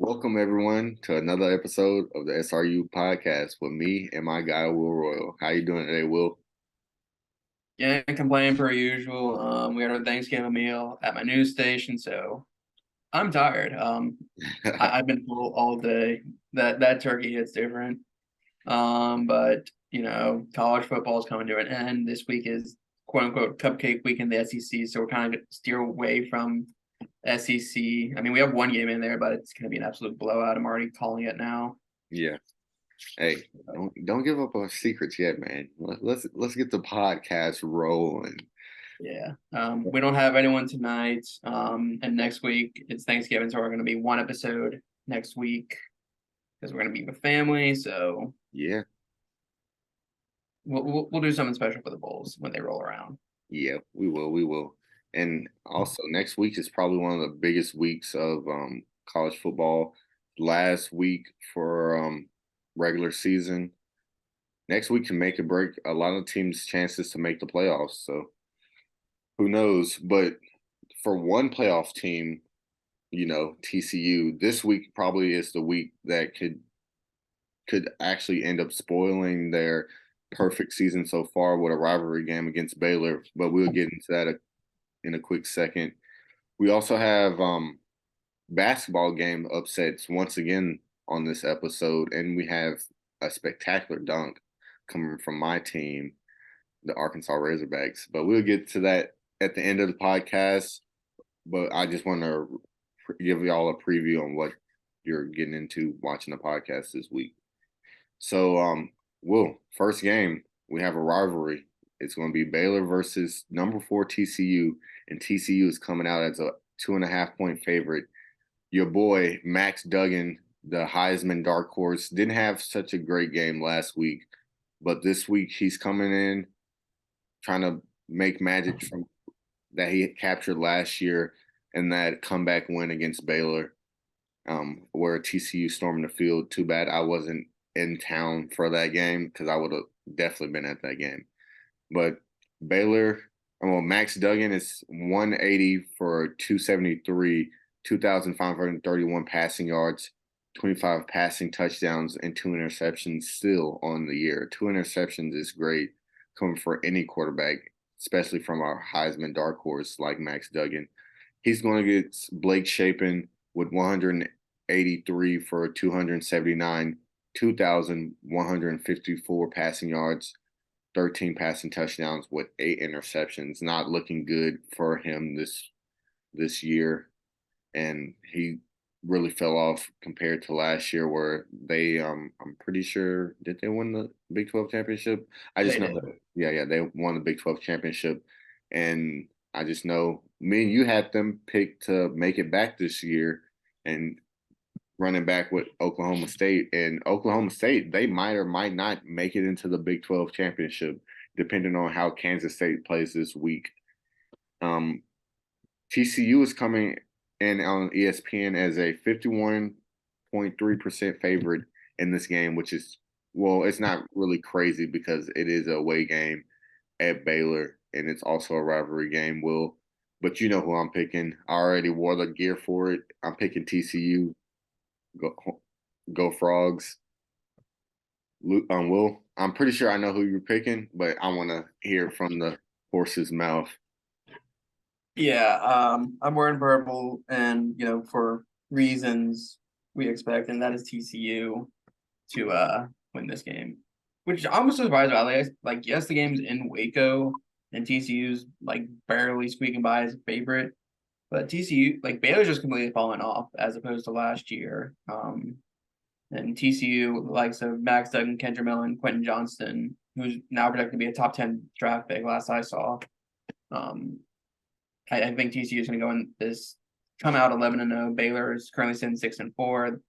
Welcome everyone to another episode of the SRU podcast with me and my guy Will Royal. How you doing today, Will? Yeah, complaining per usual. We had our Thanksgiving meal at my news station, so I'm tired. I've been full all day. That turkey hits different. But college football is coming to an end. This week is quote unquote cupcake week in the SEC, so we're kind of steer away from SEC. I mean, we have one game in there, but it's going to be an absolute blowout. I'm already calling it now. Yeah. Hey, don't give up our secrets yet, man. Let's get the podcast rolling. Yeah. We don't have anyone tonight. And next week it's Thanksgiving, so we're going to be one episode next week because we're going to be with family. So Yeah, we'll do something special for the Bulls when they roll around. yeah, we will. And also next week is probably one of the biggest weeks of college football. Last week for regular season. Next week can make or break a lot of teams' chances to make the playoffs. So who knows? But for one playoff team, TCU, this week probably is the week that could actually end up spoiling their perfect season so far with a rivalry game against Baylor. But we'll get into that in a quick second. We also have basketball game upsets once again on this episode, and we have a spectacular dunk coming from my team, the Arkansas Razorbacks. But we'll get to that at the end of the podcast. But I just want to give y'all a preview on what you're getting into watching the podcast this week. So, Will, first game, we have a rivalry. It's going to be Baylor versus number 4 TCU, and TCU is coming out as a 2.5 point favorite. Your boy, Max Duggan, the Heisman dark horse, didn't have such a great game last week, but this week he's coming in trying to make magic from that he captured last year and that comeback win against Baylor, where TCU stormed the field. Too bad I wasn't in town for that game because I would have definitely been at that game. But Baylor, well, Max Duggan is 180 for 273, 2,531 passing yards, 25 passing touchdowns, and 2 interceptions still on the year. 2 interceptions is great coming for any quarterback, especially from our Heisman dark horse like Max Duggan. He's going to get Blake Shapen with 183 for 279, 2,154 passing yards, 13 passing touchdowns with 8 interceptions. Not looking good for him this year, and he really fell off compared to last year, where they I'm pretty sure did they win the Big 12 championship? I just They know did. that yeah they won the Big 12 championship, and I just know me and you had them picked to make it back this year, and running back with Oklahoma State. And Oklahoma State, they might or might not make it into the Big 12 championship, depending on how Kansas State plays this week. Um, TCU is coming in on ESPN as a 51.3% favorite in this game, which is, well, it's not really crazy because it is a away game at Baylor and it's also a rivalry game, Will. But you know who I'm picking. I already wore the gear for it. I'm picking TCU. Go, go Frogs. Will, I'm pretty sure I know who you're picking, but I want to hear from the horse's mouth. Yeah. I'm wearing purple, and for reasons we expect, and that is TCU to win this game, which I'm almost surprised about. Like yes, the game's in Waco, and TCU's like barely squeaking by as a favorite. But TCU, like Baylor's just completely fallen off as opposed to last year. And TCU, likes of Max Duggan, Kendra Millen, Quentin Johnston, who's now projected to be a top 10 draft pick, last I saw. Um, I think TCU is going to go in this, come out 11-0. Baylor is currently sitting 6-4.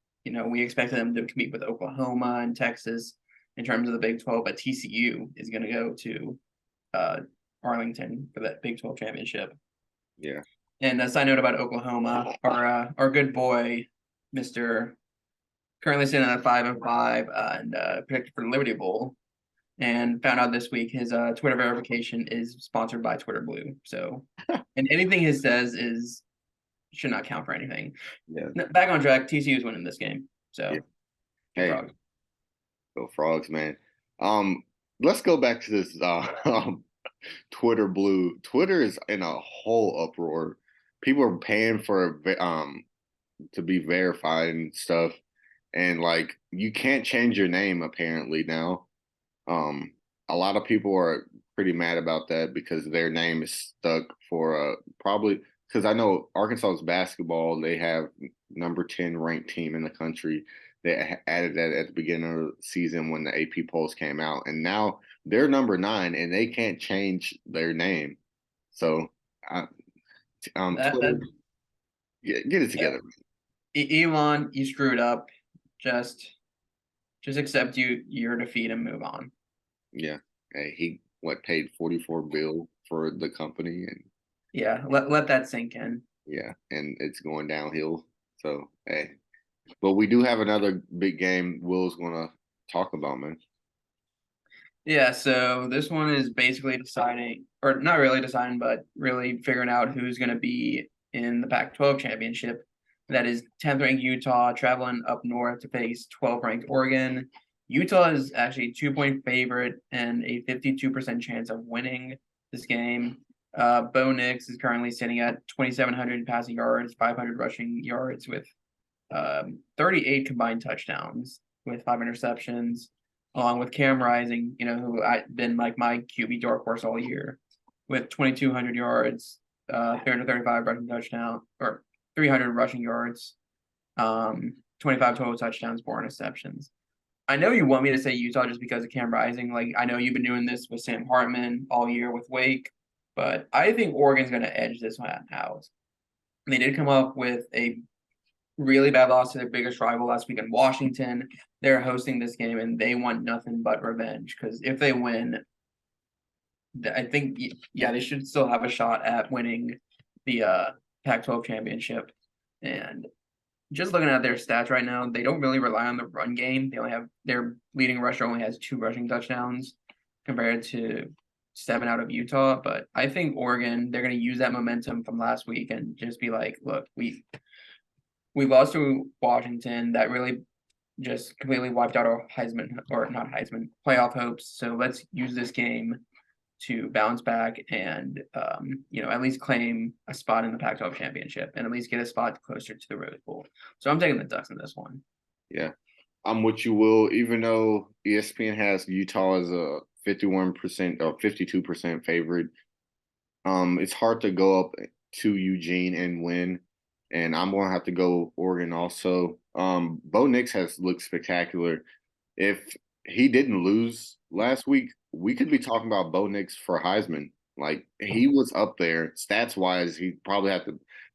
We expected them to compete with Oklahoma and Texas in terms of the Big 12, but TCU is going to go to Arlington for that Big 12 championship. Yeah. And a side note about Oklahoma, our good boy, Mr. currently sitting at 5-5 and predicted for the Liberty Bowl, and found out this week his Twitter verification is sponsored by Twitter Blue. So, and anything he says is should not count for anything. Yeah, Back on track. TCU is winning this game. yeah. So go Hey, Frogs. go Frogs, man. Um, let's go back to this Twitter blue. Twitter is in a whole uproar. People are paying for to be verified and stuff, and like you can't change your name apparently now. Um, a lot of people are pretty mad about that because their name is stuck for probably because I know Arkansas's basketball, they have number 10 ranked team in the country. They added that at the beginning of the season when the AP polls came out, and now they're number 9 and they can't change their name. So, I, Twitter, That get it yeah. together. Elon, you screwed up. Just accept your defeat and move on. Yeah, hey, he what paid 44 bill for the company, and Yeah, let that sink in. yeah, and it's going downhill. So, hey, but we do have another big game Will's going to talk about, man. Yeah, so this one is basically deciding, or not really deciding, but really figuring out who's going to be in the Pac-12 championship. That is 10th ranked Utah traveling up north to face 12th ranked Oregon. Utah is actually a 2-point favorite and a 52% chance of winning this game. Bo Nix is currently sitting at 2,700 passing yards, 500 rushing yards with 38 combined touchdowns with 5 interceptions, along with Cam Rising, who I've been like my QB dark horse all year, with 2,200 yards, 335 rushing touchdown or 300 rushing yards, 25 total touchdowns, 4 interceptions. I know you want me to say Utah just because of Cam Rising. Like I know you've been doing this with Sam Hartman all year with Wake, but I think Oregon's going to edge this one out. They did come up with a really bad loss to their biggest rival last week in Washington. They're hosting this game and they want nothing but revenge because if they win, I think they should still have a shot at winning the Pac-12 championship. And just looking at their stats right now, they don't really rely on the run game. They only have their leading rusher only has 2 rushing touchdowns compared to 7 out of Utah. But I think Oregon, they're going to use that momentum from last week and just be like, look, we lost to Washington. That really just completely wiped out our Heisman or not Heisman playoff hopes. So let's use this game to bounce back and at least claim a spot in the Pac-12 championship and at least get a spot closer to the Rose Bowl. So I'm taking the Ducks in this one. Yeah, I'm with you, Will. Even though ESPN has Utah as a 51% or 52% favorite, it's hard to go up to Eugene and win. And I'm going to have to go Oregon also. Bo Nix has looked spectacular. If he didn't lose last week, we could be talking about Bo Nix for Heisman. Like he was up there stats wise. He probably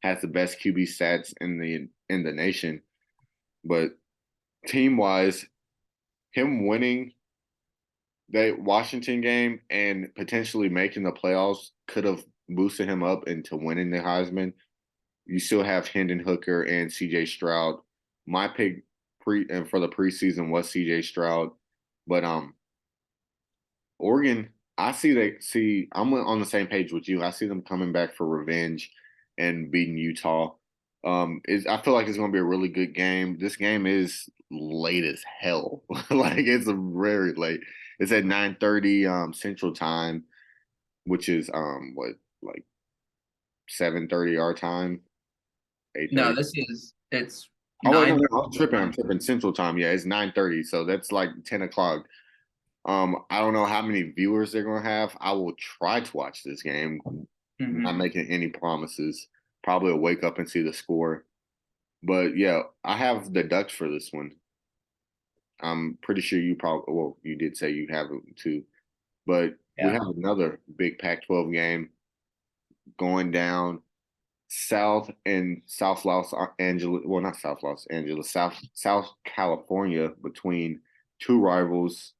has the best QB stats in the nation. But team wise, him winning that Washington game and potentially making the playoffs could have boosted him up into winning the Heisman. You still have Hendon Hooker and CJ Stroud. My pick for the preseason was CJ Stroud, but Oregon, I'm on the same page with you. I see them coming back for revenge and beating Utah. I feel like it's going to be a really good game. This game is late as hell. Like it's very late. It's at 9:30 Central Time, which is what like 7:30 our time, No, 8:30. it's Oh wait, no, 9:30 no, I'm tripping. I'm tripping. Central Time. Yeah, it's 9:30. So that's like 10 o'clock. I don't know how many viewers they're gonna have. I will try to watch this game. Not Mhm. making any promises. Probably will wake up and see the score. But yeah, I have the Ducks for this one. I'm pretty sure you did say you have it too. But we Yeah. have another big Pac-12 game going down South Los Angeles. Well, not South Los Angeles, South California, between two rivals,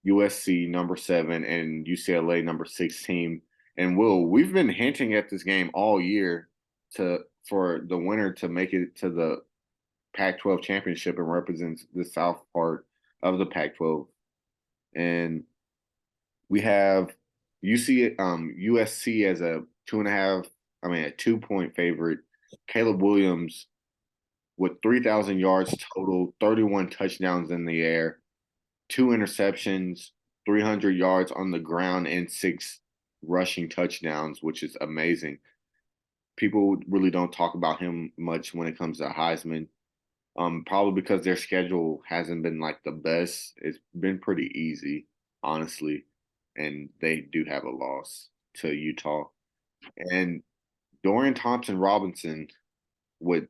USC number 7 and UCLA number 16. And we've been hinting at this game all year for the winner to make it to the Pac-12 championship and represents the South part of the Pac-12. And we have USC as a 2.5, I mean a 2-point favorite. Caleb Williams with 3,000 yards total, 31 touchdowns in the air, two interceptions, 300 yards on the ground, and six rushing touchdowns, which is amazing. People really don't talk about him much when it comes to Heisman. Probably because their schedule hasn't been like the best. It's been pretty easy, honestly, and they do have a loss to Utah. And Dorian Thompson Robinson with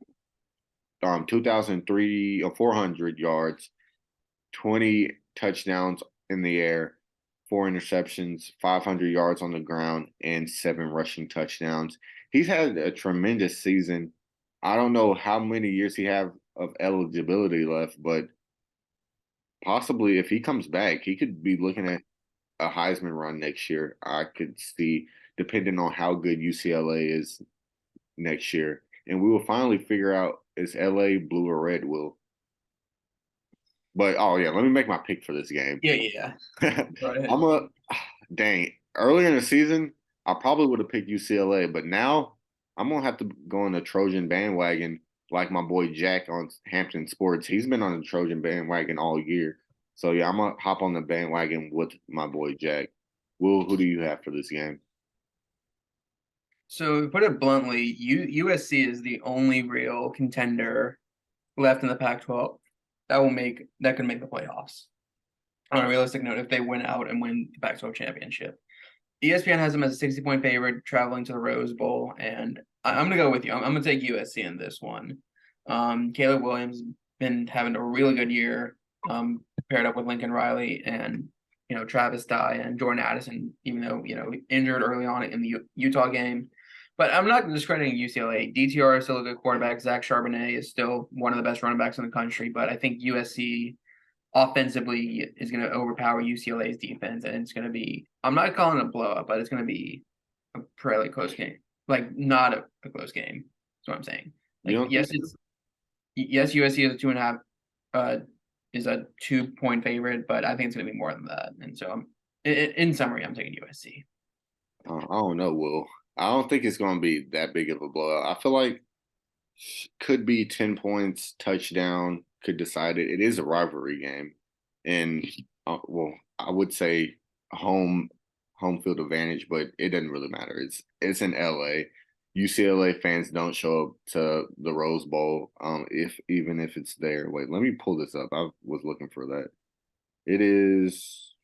2,003 or 400 yards, 20 touchdowns in the air, four interceptions, 500 yards on the ground, and seven rushing touchdowns. He's had a tremendous season. I don't know how many years he have of eligibility left, but possibly if he comes back, he could be looking at a Heisman run next year. I could see, depending on how good UCLA is next year. And we will finally figure out is LA blue or red, Will. But oh yeah, let me make my pick for this game. Yeah, yeah. Go ahead. I'm a dang. Earlier in the season, I probably would have picked UCLA, but now I'm gonna have to go on the Trojan bandwagon, like my boy Jack on Hampton Sports. He's been on the Trojan bandwagon all year. So yeah, I'm gonna hop on the bandwagon with my boy Jack. Will, who do you have for this game? So to put it bluntly, USC is the only real contender left in the Pac-12 that could make the playoffs. On a realistic note, if they win out and win the Pac-12 championship, ESPN has them as a 60-point favorite traveling to the Rose Bowl, and I'm gonna go with you. I'm gonna take USC in this one. Caleb Williams been having a really good year, paired up with Lincoln Riley and Travis Dye and Jordan Addison, even though injured early on in the Utah game. But I'm not discrediting UCLA. DTR is still a good quarterback. Zach Charbonnet is still one of the best running backs in the country, but I think USC offensively is going to overpower UCLA's defense, and it's going to be, I'm not calling it a blowout, but it's going to be a fairly close game. Like, not a close game. That's what I'm saying. You Like, don't think yes, USC is a 2.5, is a 2-point favorite, but I think it's going to be more than that. And so, in summary, I'm taking USC. I don't know, Will. I don't think it's going to be that big of a blowout. I feel like could be 10 points, touchdown, could decide it. It is a rivalry game. And, well, I would say home field advantage, but it doesn't really matter. It's in LA. UCLA fans don't show up to the Rose Bowl, if even if it's there. Wait, let me pull this up. I was looking for that. It is,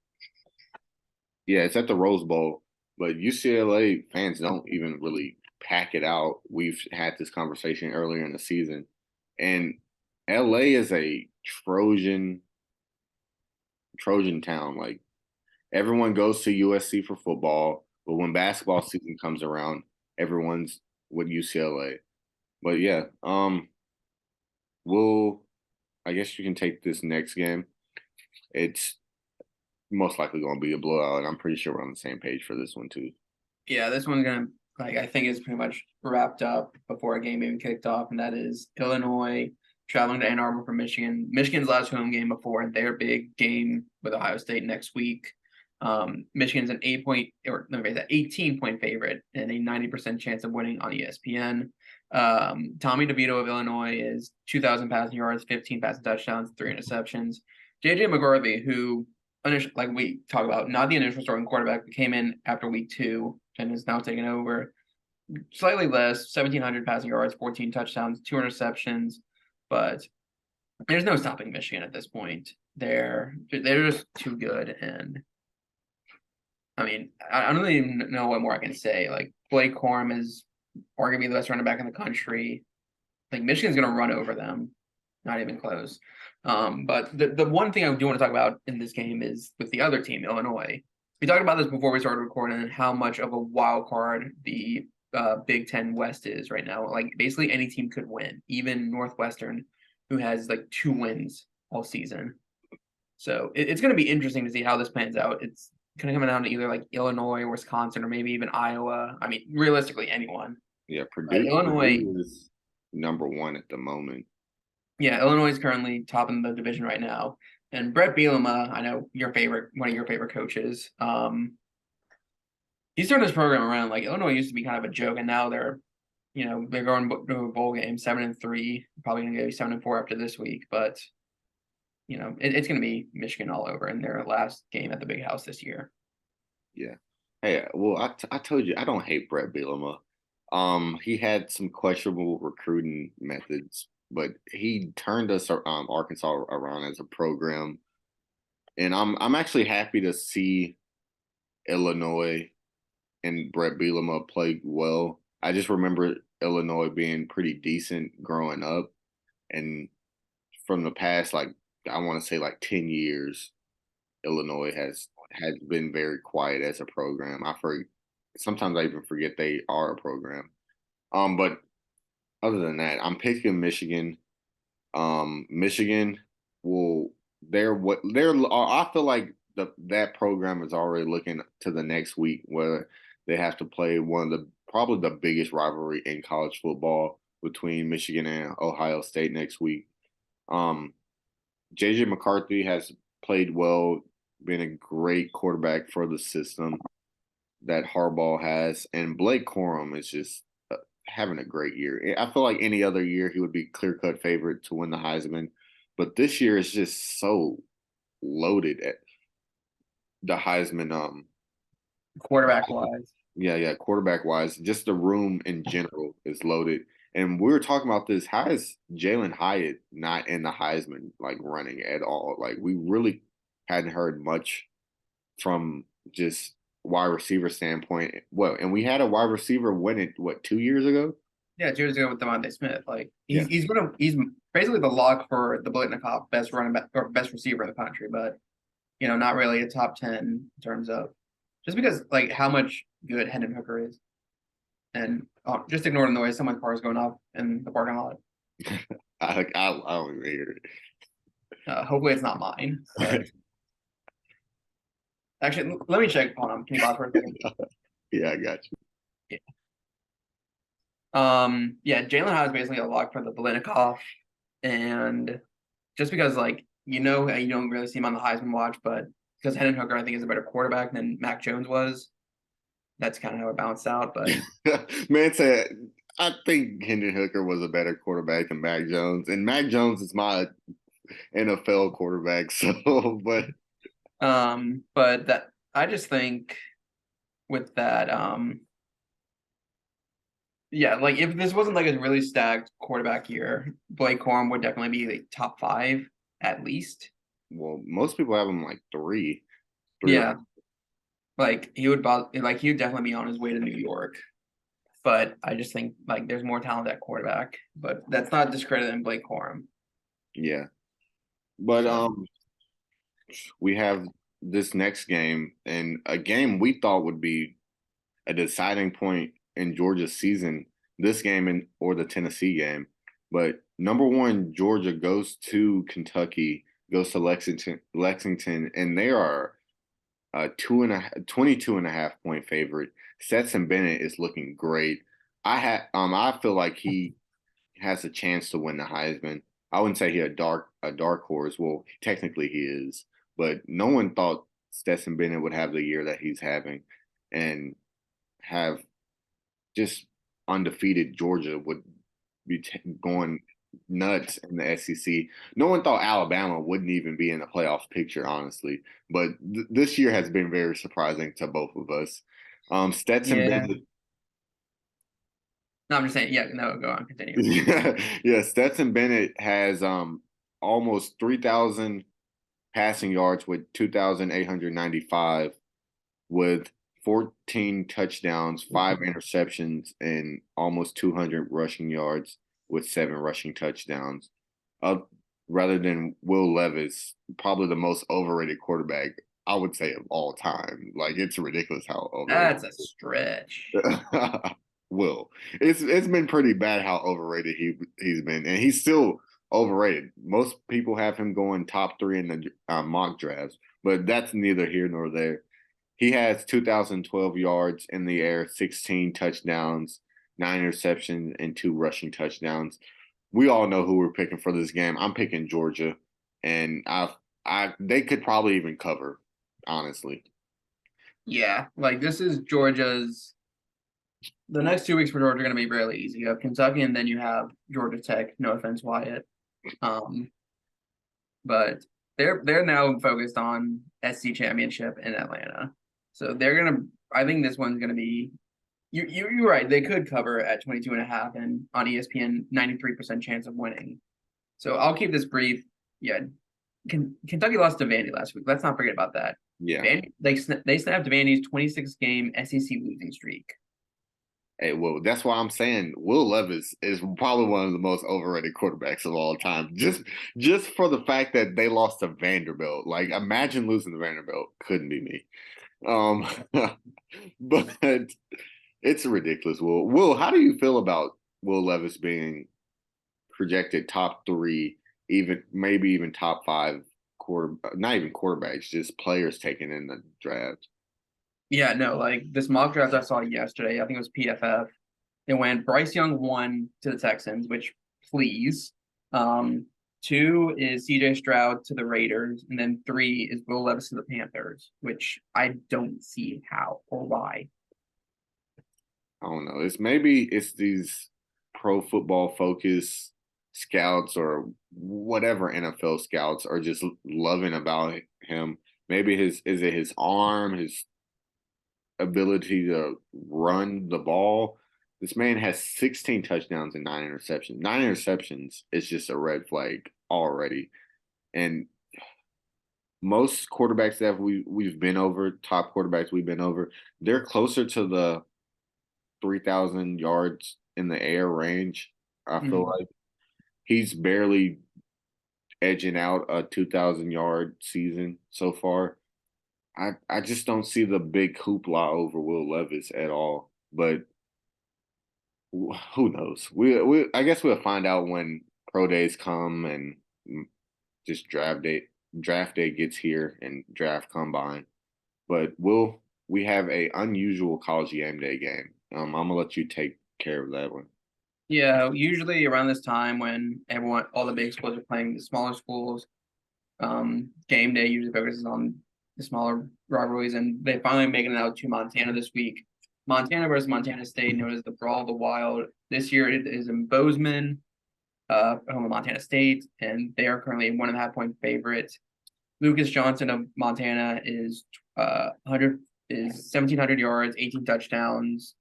yeah, it's at the Rose Bowl, but UCLA fans don't even really pack it out. We've had this conversation earlier in the season, and LA is a Trojan town. Like everyone goes to USC for football, but when basketball season comes around, everyone's with UCLA. But yeah, we'll I guess you can take this next game. It's most likely going to be a blowout, and I'm pretty sure we're on the same page for this one too. Yeah, this one's going to, like, I think it's pretty much wrapped up before a game even kicked off, and that is Illinois traveling to Ann Arbor for Michigan. Michigan's last home game before their big game with Ohio State next week. Michigan's an 18-point favorite and a 90% chance of winning on ESPN. Tommy DeVito of Illinois is 2,000 passing yards, 15 passing touchdowns, 3 interceptions. JJ McCarthy, who, like we talk about, not the initial starting quarterback, but came in after week 2 and is now taking over. Slightly less, 1,700 passing yards, 14 touchdowns, 2 interceptions, but there's no stopping Michigan at this point. They're just too good, and I mean, I don't even know what more I can say. Like, Blake Corum is arguably the best running back in the country. Like, Michigan's going to run over them, not even close. But the one thing I do want to talk about in this game is with the other team, Illinois. We talked about this before we started recording, and how much of a wild card the Big Ten West is right now. Like, basically any team could win, even Northwestern, who has like 2 wins all season. So it's going to be interesting to see how this pans out. It's going to come down to either like Illinois, Wisconsin, or maybe even Iowa. I mean, realistically, anyone. Yeah, Purdue is #1 at the moment. Yeah, Illinois is currently top in the division right now. And Brett Bielema, I know one of your favorite coaches. He's turned his program around. Like, Illinois used to be kind of a joke, and now they're they're going to a bowl game 7-3, probably going to go 7-4 after this week, but it's going to be Michigan all over in their last game at the Big House this year. Yeah. Hey, well, I told you I don't hate Brett Bielema. He had some questionable recruiting methods, but he turned us Arkansas around as a program, and I'm actually happy to see Illinois and Brett Bielema play well. I just remember Illinois being pretty decent growing up, and from the past, like I want to say, like 10 years, Illinois has been very quiet as a program. Sometimes I even forget they are a program. But other than that, I'm picking Michigan. Michigan will they're I feel like that program is already looking to the next week where they have to play one of the probably the biggest rivalry in college football between Michigan and Ohio State next week. Um, JJ McCarthy has played well, been a great quarterback for the system that Harbaugh has, and Blake Corum is just having a great year. I feel like any other year he would be clear cut favorite to win the Heisman, but this year is just so loaded at the Heisman. Quarterback wise. Yeah, quarterback wise, just the room in general is loaded. And we were talking about this. How is Jalen Hyatt not in the Heisman like running at all? Like we really hadn't heard much from just wide receiver standpoint. Well, and we had a wide receiver win it 2 years ago? Yeah, 2 years ago with Devontae Smith. Like Yeah. he's basically the lock for the Blitnikoff best running back or best receiver in the country, but not really a top 10 in terms of just because like how much good Hendon Hooker is. And just ignore the noise. Someone's car is going off in the parking lot. I don't even hear Hopefully it's not mine. But it. actually, let me check. Hold on. Can you pause for a second? Yeah, I got you. Yeah. Yeah, Jalen Hyatt is basically a lock for the Blitnikoff, and just because like you don't really see him on the Heisman watch, but because Hendon Hooker I think is a better quarterback than Mac Jones was, that's kind of how it bounced out. But Man said, I think Hendon Hooker was a better quarterback than Mac Jones, and Mac Jones is my NFL quarterback. So, but that I just think with that, yeah, like if this wasn't like a really stacked quarterback year, Blake Corum would definitely be like top 5 at least. well, most people have him like three or Yeah, like he would definitely be on his way to New York. But I just think like there's more talent at quarterback, but that's not discrediting Blake Corum. yeah. But So we have this next game, and a game we thought would be a deciding point in Georgia's season, this game or the Tennessee game. But number one, Georgia goes to Kentucky, goes to Lexington, and they are a 22.5 point favorite. Stetson Bennett is looking great. I feel like he has a chance to win the Heisman. I wouldn't say he a dark horse. Well, technically he is, but no one thought Stetson Bennett would have the year that he's having, and have just undefeated Georgia would be going nuts in the SEC. No one thought Alabama wouldn't even be in the playoff picture, honestly. But this year has been very surprising to both of us. Stetson yeah, Bennett, no, I'm just saying. Yeah, no, go on, continue. yeah, Stetson Bennett has almost 3,000 passing yards with 2,895 with 14 touchdowns, 5 interceptions, and almost 200 rushing yards with 7 rushing touchdowns. Uh, rather than Will Levis, probably the most overrated quarterback, I would say, of all time. Like it's ridiculous how overrated. That's a stretch. Will. It's been pretty bad how overrated he's been, and he's still overrated. Most people have him going top 3 in the mock drafts, but that's neither here nor there. He has 2,012 yards in the air, 16 touchdowns, 9 interceptions, and 2 rushing touchdowns. We all know who we're picking for this game. I'm picking Georgia, and they could probably even cover, honestly. Yeah, like this is Georgia's The next 2 weeks for Georgia are going to be really easy. You have Kentucky, and then you have Georgia Tech. No offense, Wyatt. Um, but they're now focused on SC championship in Atlanta. So they're gonna. I think this one's gonna be. You're right. They could cover at 22.5 and on ESPN 93% chance of winning. So I'll keep this brief. Yeah, Kentucky lost to Vandy last week. Let's not forget about that. Yeah. Vandy, they snapped Vandy's 26-game SEC losing streak. Hey, well, that's why I'm saying Will Levis is probably one of the most overrated quarterbacks of all time. Just for the fact that they lost to Vanderbilt. Like, imagine losing to Vanderbilt. Couldn't be me. Um, but it's ridiculous. Will, how do you feel about Will Levis being projected top three, even maybe even top five not even quarterbacks, just players taken in the draft? Yeah, no, like this mock draft I saw yesterday, I think it was PFF. It went Bryce Young 1 to the Texans, which please. 2 is CJ Stroud to the Raiders, and then 3 is Will Levis to the Panthers, which I don't see how or why. I don't know. It's these pro football focus scouts or whatever NFL scouts are just loving about him. Maybe is it his arm, his ability to run the ball. This man has 16 touchdowns and 9 interceptions. 9 interceptions is just a red flag already. And most quarterbacks that we've been over, top quarterbacks we've been over, they're closer to the 3,000 yards in the air range. I feel Mhm. like he's barely edging out a 2,000 yard season so far. I just don't see the big hoopla over Will Levis at all. But who knows? We I guess we'll find out when pro days come and just draft day gets here and draft combine. But we have a unusual college game day game. I'm gonna let you take care of that one. Yeah, usually around this time when all the big schools are playing the smaller schools, game day usually focuses on the smaller rivalries, and they finally making it out to Montana this week. Montana versus Montana State, known as the Brawl of the Wild. This year it is in Bozeman, home of Montana State, and they are currently a 1.5 point favorite. Lucas Johnson of Montana is 1,700 yards, 18 touchdowns,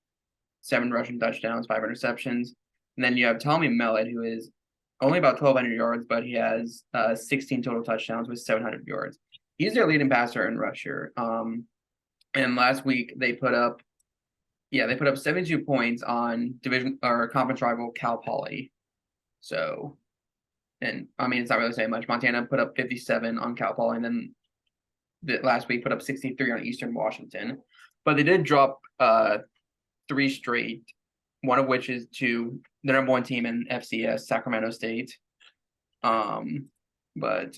7 rushing touchdowns, 5 interceptions. And then you have Tommy Mellett, who is only about 1,200 yards, but he has 16 total touchdowns with 700 yards. He's their leading passer and rusher. And last week they put up 72 points on division or conference rival Cal Poly. So, and I mean, it's not really saying much. Montana put up 57 on Cal Poly, and then last week put up 63 on Eastern Washington. But they did drop 3 straight, one of which is to the number 1 team in FCS, Sacramento State. But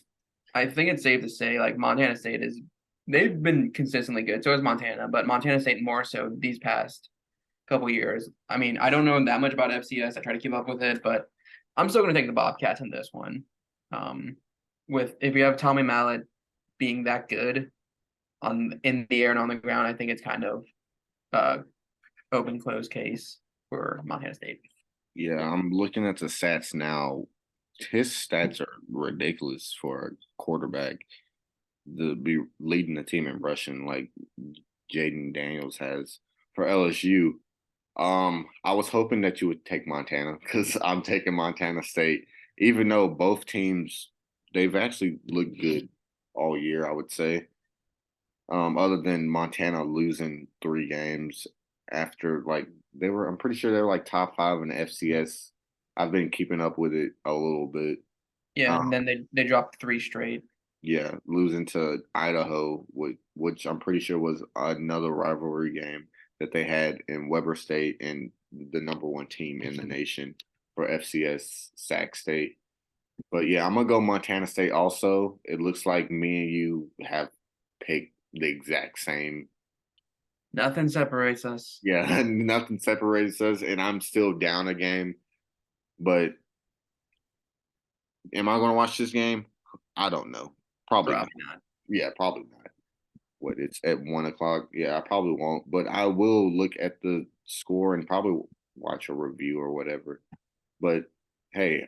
I think it's safe to say like Montana State they've been consistently good. So is Montana, but Montana State more so these past couple years. I mean, I don't know that much about FCS. I try to keep up with it, but I'm still going to take the Bobcats in this one. With if you have Tommy Mallet being that good in the air and on the ground, I think it's kind of open close case for Montana State. Yeah, I'm looking at the stats now. His stats are ridiculous for a quarterback to be leading the team in rushing like Jaden Daniels has for LSU. I was hoping that you would take Montana because I'm taking Montana State, even though both teams they've actually looked good all year, I would say. Other than Montana losing 3 games after like I'm pretty sure they were like top five in the FCS. I've been keeping up with it a little bit. Yeah, Um, and then they dropped 3 straight. yeah, losing to Idaho, which I'm pretty sure was another rivalry game that they had in Weber State and the number 1 team in the nation for FCS Sac State. But yeah, I'm gonna go Montana State also. It looks like me and you have picked the exact same. Nothing separates us. Yeah, nothing separates us, and I'm still down a game. But am I gonna watch this game? I don't know. Probably not. Probably not. Yeah, probably not. what it's at 1 o'clock. Yeah, I probably won't, but I will look at the score and probably watch a review or whatever. But hey,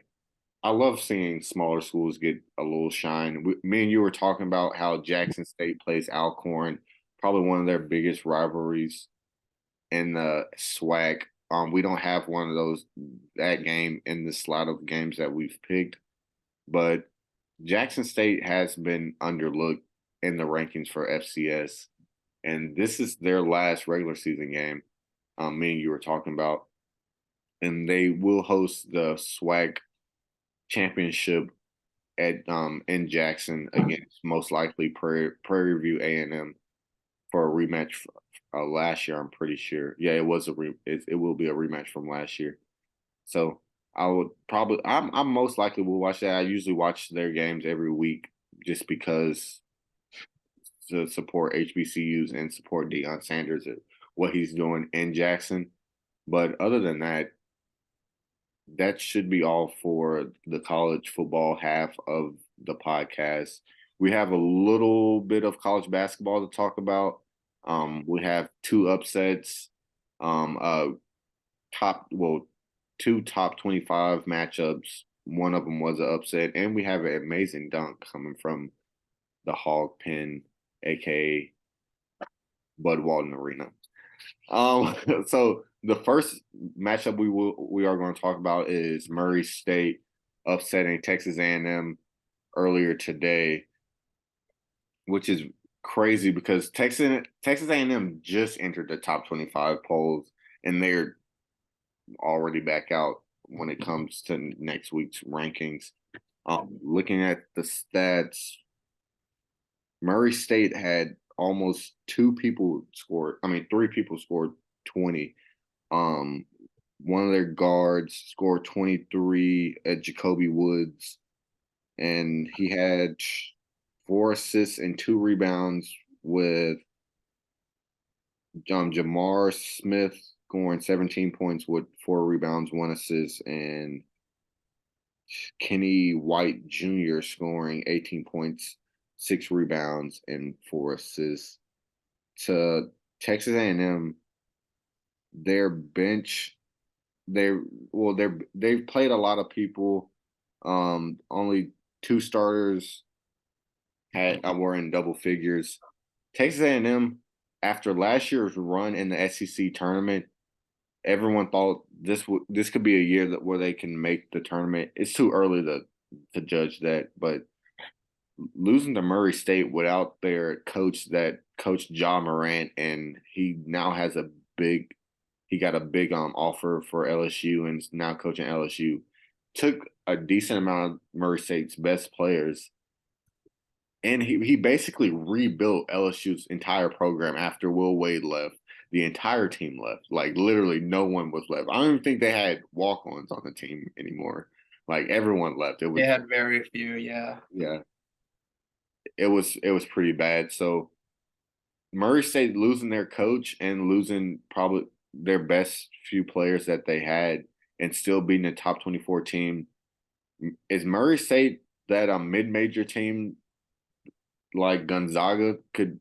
I love seeing smaller schools get a little shine. Me and you were talking about how Jackson State plays Alcorn, probably one of their biggest rivalries in the SWAC. We don't have one of those that game in the slot of games that we've picked, but Jackson State has been underlooked in the rankings for FCS, and this is their last regular season game. Me and you were talking about, and they will host the SWAC championship at in Jackson against most likely Prairie View A&M for a rematch last year. I'm pretty sure. Yeah, it was it will be a rematch from last year. So I would probably I'm most likely will watch that. I usually watch their games every week just because to support HBCUs and support Deion Sanders and what he's doing in Jackson. But other than that, that should be all for the college football half of the podcast. We have a little bit of college basketball to talk about. We have two upsets, top well, two top 25 matchups. One of them was an upset, and we have an amazing dunk coming from the Hog Pen, aka Bud Walton Arena. Um, so the first matchup we are going to talk about is Murray State upsetting Texas A&M earlier today, which is crazy because Texas A&M just entered the top 25 polls, and they're already back out when it comes to next week's rankings. Looking at the stats, Murray State had almost two people scored. I mean, three people scored 20. Um, One of their guards scored 23 at Jacoby Woods, and he had 4 assists and 2 rebounds with Jamar Smith scoring 17 points with 4 rebounds, 1 assist, and Kenny White Jr. scoring 18 points, 6 rebounds, and 4 assists. To Texas A&M, their bench, they've played a lot of people. Only two starters had were in double figures. Texas A&M, after last year's run in the SEC tournament, everyone thought this could be a year where they can make the tournament. It's too early to judge that, but losing to Murray State without their coach that coached Ja Morant, and he now has he got a big offer for LSU and is now coaching LSU. Took a decent amount of Murray State's best players, and he basically rebuilt LSU's entire program after Will Wade left. The entire team left. Like literally no one was left. I don't even think they had walk-ons on the team anymore. Like everyone left. It They was had very few, yeah. yeah, it was pretty bad. So Murray State losing their coach and losing probably their best few players that they had and still being a top 24 team. Is Murray State that a mid-major team like Gonzaga? Could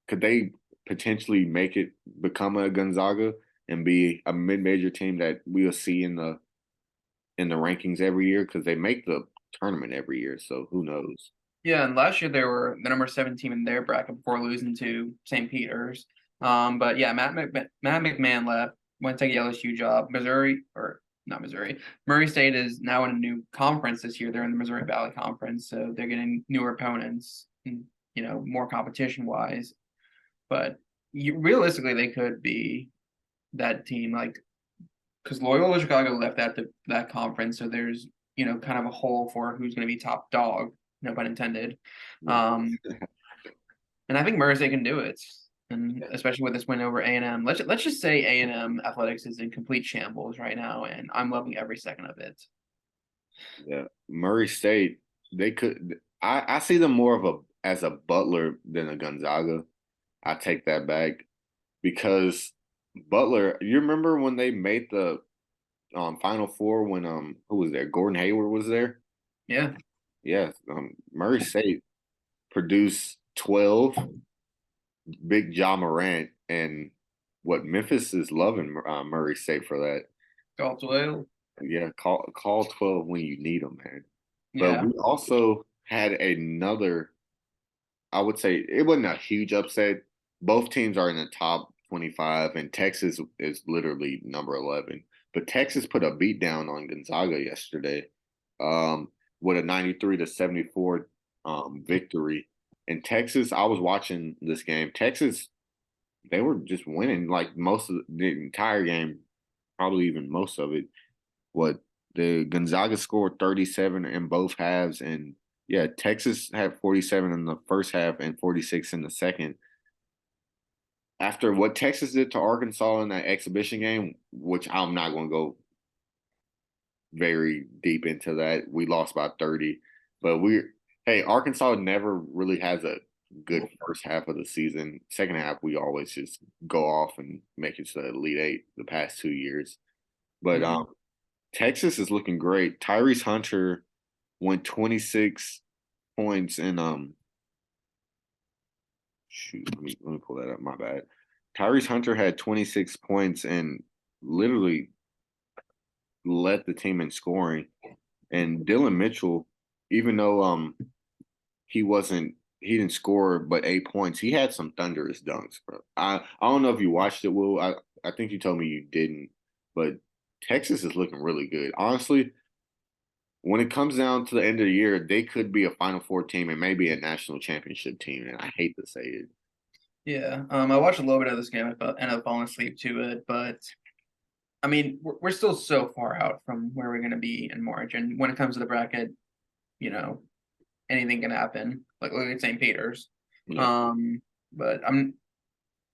they potentially make it become a Gonzaga and be a mid-major team that we'll see in the rankings every year? Because they make the tournament every year, so who knows? Yeah, and last year they were the number 7 team in their bracket before losing to St. Peter's. But yeah, Matt McMahon left, went to take the LSU job. Missouri, or not Missouri, Murray State is now in a new conference this year. They're in the Missouri Valley Conference, so they're getting newer opponents, and, more competition wise. But realistically, they could be that team, like because Loyola Chicago left that conference, so there's kind of a hole for who's going to be top dog, no pun intended. Um, and I think Murray State can do it, and especially with this win over A&M. Let's just say A&M athletics is in complete shambles right now, and I'm loving every second of it. Yeah, Murray State. They could. I see them more of a as a Butler than a Gonzaga. I take that back because Butler. You remember when they made the Final Four when who was there? Gordon Hayward was there. Yeah, Yeah, Murray State produced 12. big John Morant, and what Memphis is loving Murray State for that. Golf Whale. Yeah, call 12 when you need them, man. But Yeah. we also had another. I would say it wasn't a huge upset. Both teams are in the top 25, and Texas is literally number 11. But Texas put a beat down on Gonzaga yesterday, um, with a 93-74 victory. And Texas, I was watching this game. Texas, they were just winning like most of the entire game, probably even most of it. What the Gonzaga scored 37 in both halves, and yeah, Texas had 47 in the first half and 46 in the second. After what Texas did to Arkansas in that exhibition game, which I'm not going to go very deep into that, we lost by 30. But hey, Arkansas never really has a good first half of the season. Second half, we always just go off and make it to the Elite Eight the past 2 years. But Mhm. Texas is looking great. Tyrese Hunter went 26 points and shoot, let me pull that up. My bad. Tyrese Hunter had 26 points and literally led the team in scoring. And Dylan Mitchell, even though he didn't score but 8 points, he had some thunderous dunks, bro. I don't know if you watched it, Will. I think you told me you didn't, but Texas is looking really good. Honestly, when it comes down to the end of the year, they could be a Final Four team and maybe a national championship team. And I hate to say it. Yeah. I watched a little bit of this game. Ended up falling asleep to it, but I mean, we're still so far out from where we're going to be in March. And when it comes to the bracket, you know, anything can happen. Like look at St. Peter's. Yeah. Um, but I'm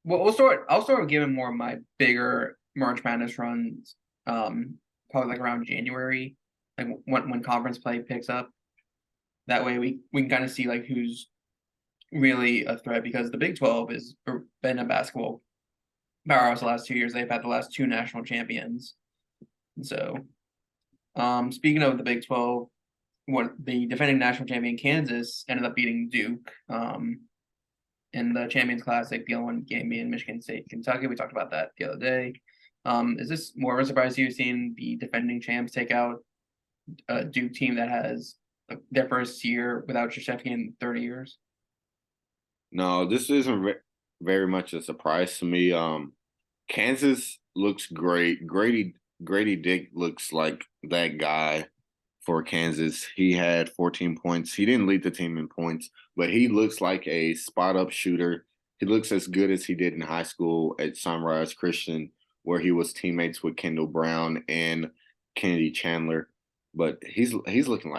well. We'll start. I'll start with giving more of my bigger March Madness runs. Probably like around January, like when conference play picks up. That way we can kind of see like who's really a threat because the Big 12 has been a basketball powerhouse the last 2 years. They've had the last two national champions. And so, speaking of the Big 12, what the defending national champion Kansas ended up beating Duke in the Champions Classic. The only one game being Michigan State, Kentucky. We talked about that the other day. Is this more of a surprise to you seeing the defending champs take out a Duke team that has their first year without Krzyzewski in 30 years? No, this isn't very much a surprise to me. Kansas looks great. Grady Dick looks like that guy for Kansas. He had 14 points. He didn't lead the team in points, but he looks like a spot up shooter. He looks as good as he did in high school at Sunrise Christian, where he was teammates with Kendall Brown and Kennedy Chandler. But he's looking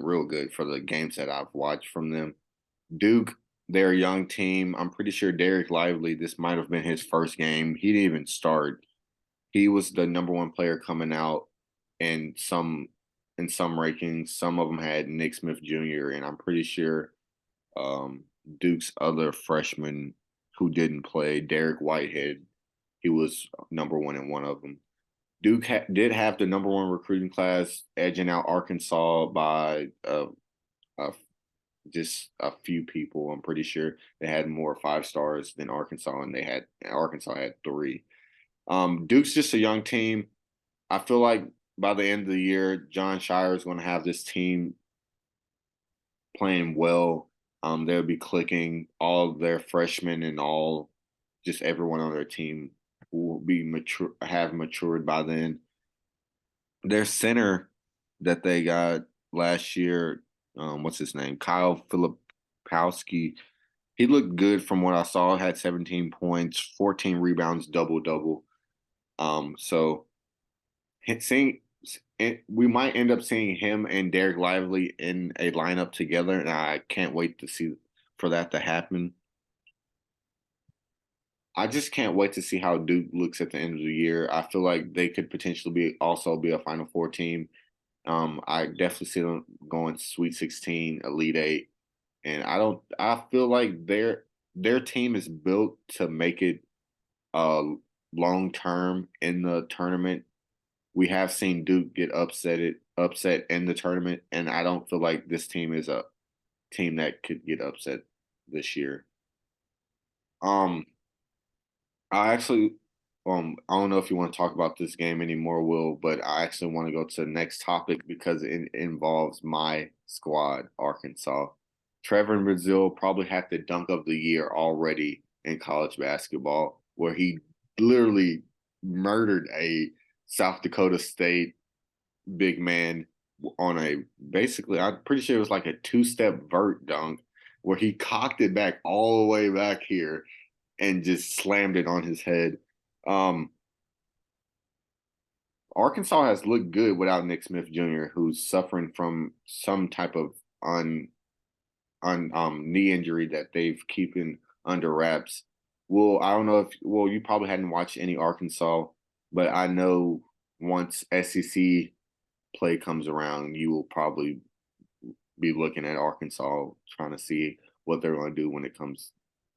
real good for the games that I've watched from them. Duke, they're a young team. I'm pretty sure Derek Lively, this might have been his first game. He didn't even start. He was the number one player coming out in some rankings. Some of them had Nick Smith Jr. and I'm pretty sure Duke's other freshman who didn't play, Derek Whitehead, he was number one in one of them. Duke did have the number one recruiting class, edging out Arkansas by a just a few people. I'm pretty sure they had more 5 stars than Arkansas, and Arkansas had 3. Duke's just a young team. I feel like by the end of the year, John Shire is going to have this team playing well. They'll be clicking. All of their freshmen and all, just everyone on their team will be have matured by then. Their center that they got last year, what's his name? Kyle Filipowski. He looked good from what I saw. Had 17 points, 14 rebounds, double double. So seeing we might end up seeing him and Derek Lively in a lineup together, and I can't wait to see for that to happen. I just can't wait to see how Duke looks at the end of the year. I feel like they could potentially be a Final Four team. I definitely see them going Sweet 16, Elite Eight, and I feel like their team is built to make it long term in the tournament. We have seen Duke get upset in the tournament, and I don't feel like this team is a team that could get upset this year. Um, I actually, I don't know if you want to talk about this game anymore, Will, but I actually want to go to the next topic because it involves my squad, Arkansas. Trevor in Brazil probably had the dunk of the year already in college basketball, where he literally murdered a South Dakota State big man on a basically, I'm pretty sure it was like a two-step vert dunk where he cocked it back all the way back here and just slammed it on his head. Um, Arkansas has looked good without Nick Smith Jr., who's suffering from some type of knee injury that they've keeping under wraps. Well, I don't know if you probably hadn't watched any Arkansas, but I know once SEC play comes around, you will probably be looking at Arkansas trying to see what they're going to do when it comes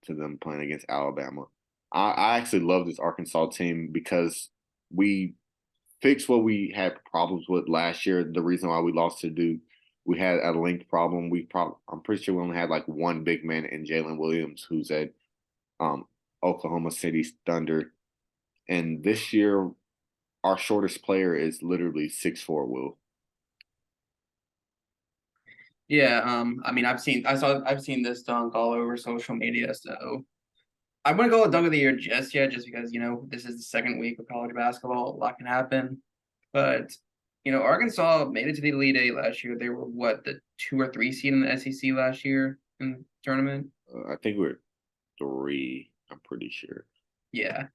to them playing against Alabama. I actually love this Arkansas team because we fixed what we had problems with last year. The reason why we lost to Duke, we had a length problem. I'm pretty sure we only had like one big man in Jalen Williams, who's at um, Oklahoma City Thunder. And this year, our shortest player is literally 6'4". Will. Yeah, I mean, I've seen this dunk all over social media, so I wouldn't go with dunk of the year just yet, just because this is the second week of college basketball, a lot can happen. But Arkansas made it to the Elite Eight last year. They were what, the 2 or 3 seed in the SEC last year in the tournament. I think we're three. I'm pretty sure. Yeah,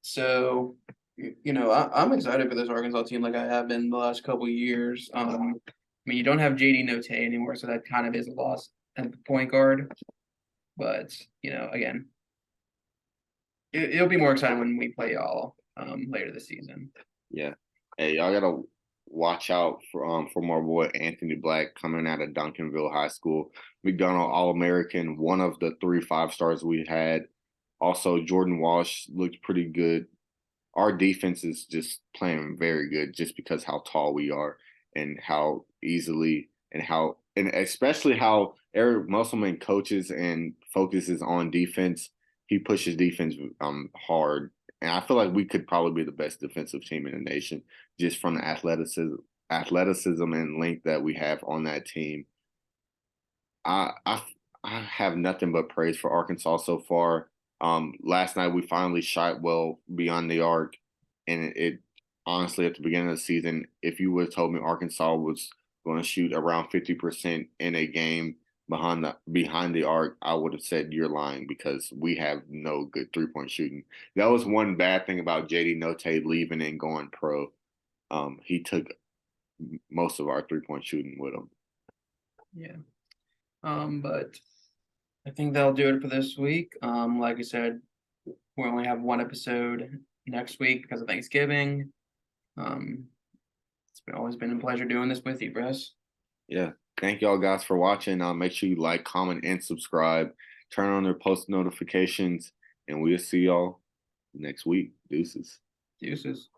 so I'm excited for this Arkansas team, like I have been the last couple of years. I mean, you don't have JD Note anymore, so that kind of is a loss at the point guard. But again, it'll be more exciting when we play y'all later this season. Yeah. Hey, y'all gotta watch out for my boy Anthony Black coming out of Duncanville High School. McDonald All American, one of the 3 5 stars we had. Also, Jordan Walsh looked pretty good. Our defense is just playing very good just because how tall we are and how easily and especially how Eric Musselman coaches and focuses on defense. He pushes defense hard. And I feel like we could probably be the best defensive team in the nation just from the athleticism and length that we have on that team. I I I have nothing but praise for Arkansas so far. Last night we finally shot well beyond the arc, and it honestly at the beginning of the season, if you would have told me Arkansas was going to shoot around 50% in a game behind the arc, I would have said you're lying because we have no good 3-point shooting. That was one bad thing about JD Note leaving and going pro. He took most of our 3-point shooting with him. Yeah. But I think that'll do it for this week. Like I said, we only have one episode next week because of Thanksgiving. It's always been a pleasure doing this with you, Bress. Yeah. Thank y'all guys for watching. Make sure you like, comment, and subscribe. Turn on their post notifications, and we'll see y'all next week. Deuces. Deuces.